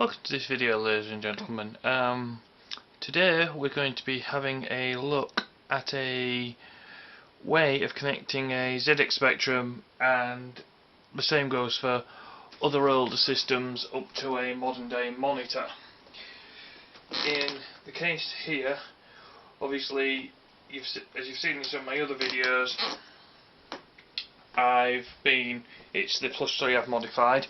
Welcome to this video, ladies and gentlemen. Today we're going to be having a look at a way of connecting a ZX Spectrum, and the same goes for other older systems up to a modern day monitor. In the case here, obviously, as you've seen in some of my other videos, it's the +3 I've modified.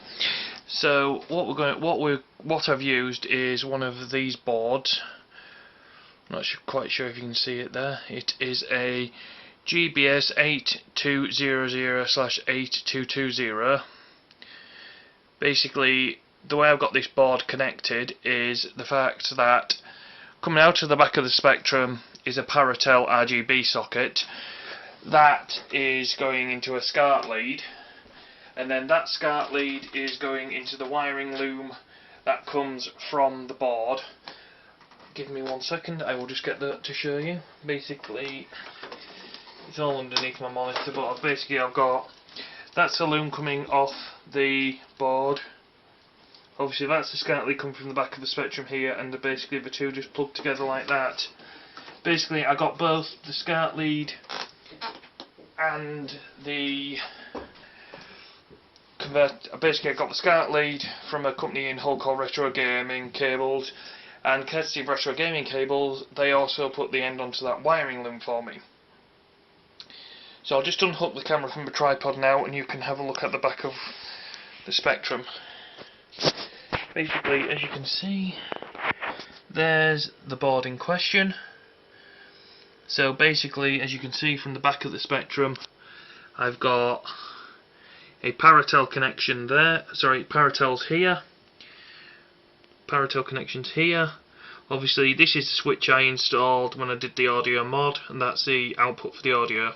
So what I've used is one of these boards. I'm not quite sure if you can see it there. It is a GBS 8200/8220. Basically, the way I've got this board connected is the fact that coming out of the back of the Spectrum is a Paratel RGB socket that is going into a Scart lead, and then that Scart lead is going into the wiring loom that comes from the board. Give me 1 second, I will just get that to show you. Basically, it's all underneath my monitor, but I've got that's the loom coming off the board. Obviously that's the Scart lead coming from the back of the Spectrum here, and basically the two just plug together like that. Basically I got both the Scart lead and the basically I got the Scart lead from a company in Hull called Retro Gaming Cables, and courtesy of Retro Gaming Cables, they also put the end onto that wiring loom for me. So I'll just unhook the camera from the tripod now, and you can have a look at the back of the Spectrum. Basically, as you can see, there's the board in question. So basically, as you can see from the back of the Spectrum, I've got a Paratel connection there. Sorry, Paratel's here. Paratel connections here. Obviously, this is the switch I installed when I did the audio mod, and that's the output for the audio.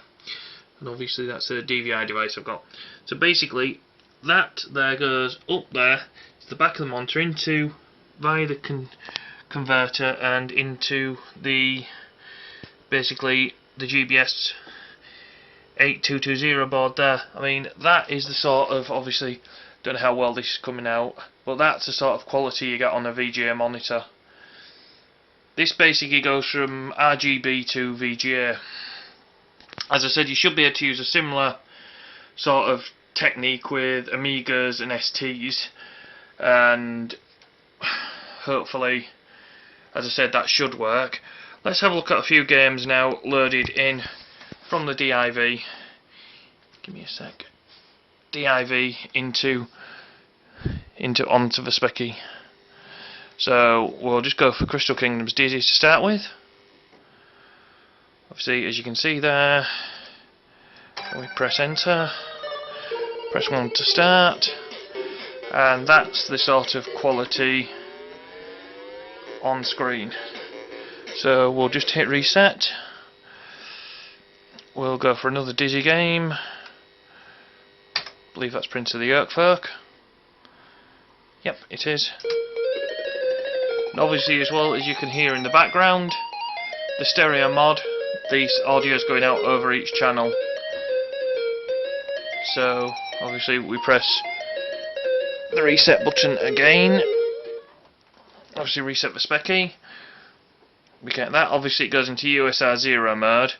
And obviously, that's a DVI device I've got. So basically, that there goes up there to the back of the monitor into via the converter and into the basically the GBS 8220 board there. I mean, that is the sort of, obviously, don't know how well this is coming out, but that's the sort of quality you get on a VGA monitor. This basically goes from RGB to VGA. As I said, you should be able to use a similar sort of technique with Amigas and STs, and hopefully, as I said, that should work. Let's have a look at a few games now loaded in from the DIV. Give me a sec. DIV onto the Specky. So we'll just go for Crystal Kingdoms Dizzy to start with. Obviously, as you can see there, we press enter, press 1 to start, and that's the sort of quality on screen. So we'll just hit reset. We'll go for another Dizzy game. I believe that's Prince of the York. Yep, it is. And obviously, as well, as you can hear in the background, the stereo mod, the audio is going out over each channel. So obviously we press the reset button again. Obviously reset the Specky. We get that. Obviously it goes into USR 0 mode.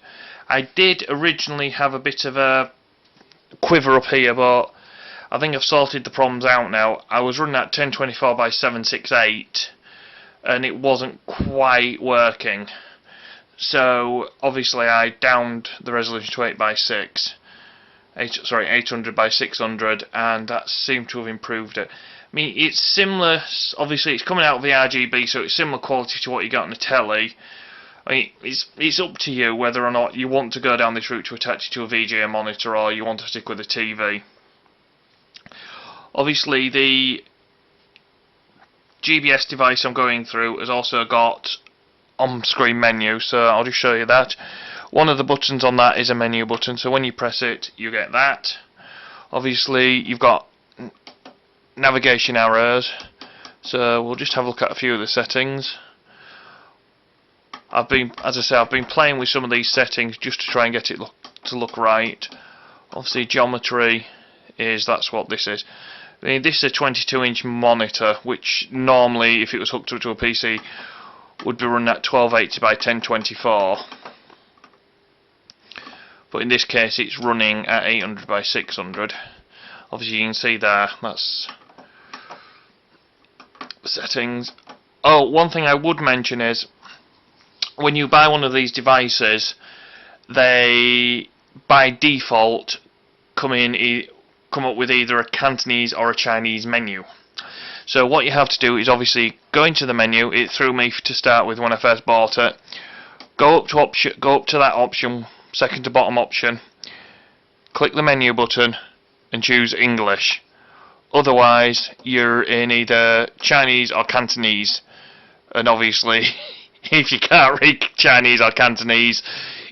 I did originally have a bit of a quiver up here, but I think I've sorted the problems out now. I was running at 1024x768 and it wasn't quite working. So obviously I downed the resolution to 800x600, and that seemed to have improved it. I mean, it's similar, obviously it's coming out of the RGB, so it's similar quality to what you got on the telly. I mean, it's up to you whether or not you want to go down this route to attach it to a VGA monitor, or you want to stick with a TV. Obviously the GBS device I'm going through has also got on-screen menu, so I'll just show you that. One of the buttons on that is a menu button, so when you press it you get that. Obviously you've got navigation arrows, so we'll just have a look at a few of the settings. As I say, I've been playing with some of these settings just to try and get it to look right. Obviously geometry that's what this is. I mean, this is a 22-inch monitor, which normally, if it was hooked up to a PC, would be running at 1280 by 1024. But in this case, it's running at 800 by 600. Obviously, you can see there, that's settings. Oh, one thing I would mention is, when you buy one of these devices, they, by default, come up with either a Cantonese or a Chinese menu. So what you have to do is obviously go into the menu. It threw me to start with when I first bought it. Go up to that option, second to bottom option. Click the menu button and choose English. Otherwise, you're in either Chinese or Cantonese. And obviously, if you can't read Chinese or Cantonese,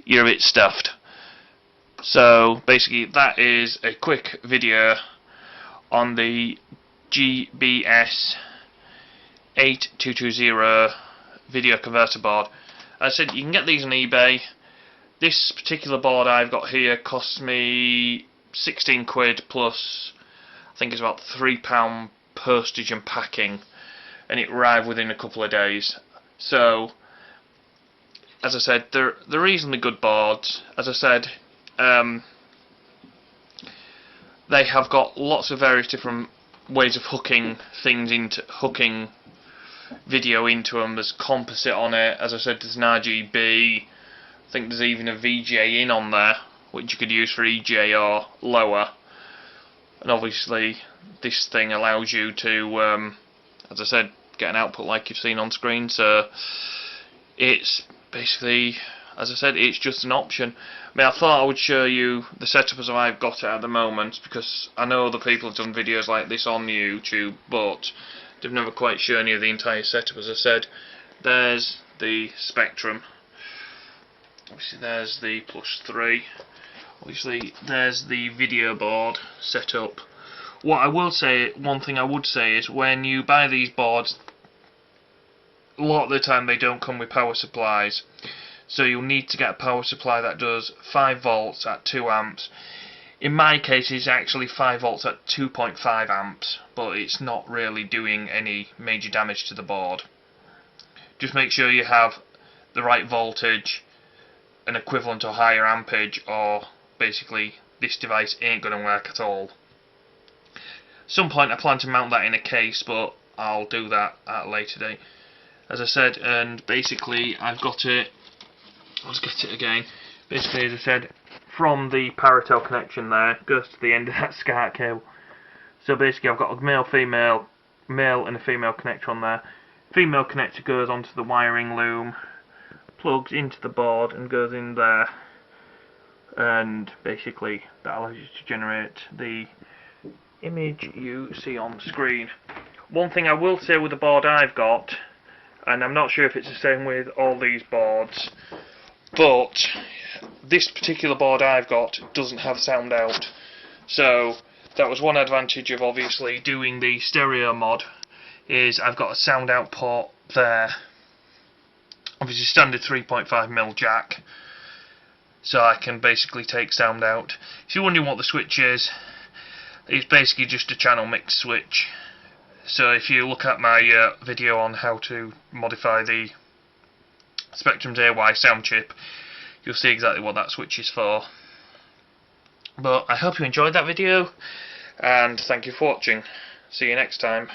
you're a bit stuffed. So basically, that is a quick video on the GBS 8220 video converter board. As I said, you can get these on eBay. This particular board I've got here costs me 16 quid plus, I think it's about £3 postage and packing, and it arrived within a couple of days. So, as I said, they're reasonably good boards. As I said, they have got lots of various different ways of hooking video into them. There's composite on it. As I said, there's an RGB. I think there's even a VGA in on there, which you could use for EGA or lower. And obviously, this thing allows you to, as I said, get an output like you've seen on screen. So it's basically, as I said, it's just an option. I mean, I thought I would show you the setup as I've got it at the moment, because I know other people have done videos like this on YouTube, but they've never quite shown you the entire setup. As I said, there's the Spectrum. Obviously, there's the +3. Obviously, there's the video board set up. One thing I would say is, when you buy these boards, a lot of the time they don't come with power supplies. So you'll need to get a power supply that does 5 volts at 2 amps. In my case, it's actually 5 volts at 2.5 amps, but it's not really doing any major damage to the board. Just make sure you have the right voltage, an equivalent or higher ampage, or basically this device ain't going to work at all. At some point I plan to mount that in a case, but I'll do that at a later date. As I said, and basically I've got it. Let's get it again. Basically, as I said, from the Paratel connection there, goes to the end of that Scart cable. So basically, I've got a male and a female connector on there. Female connector goes onto the wiring loom, plugs into the board, and goes in there. And basically, that allows you to generate the image you see on screen. One thing I will say with the board I've got, and I'm not sure if it's the same with all these boards, but this particular board I've got doesn't have sound out. So that was one advantage of obviously doing the stereo mod, is I've got a sound out port there. Obviously standard 3.5mm jack, so I can basically take sound out. If you're wondering what the switch is, it's basically just a channel mix switch. So if you look at my video on how to modify the Spectrum's AY sound chip, you'll see exactly what that switch is for. But I hope you enjoyed that video, and thank you for watching. See you next time.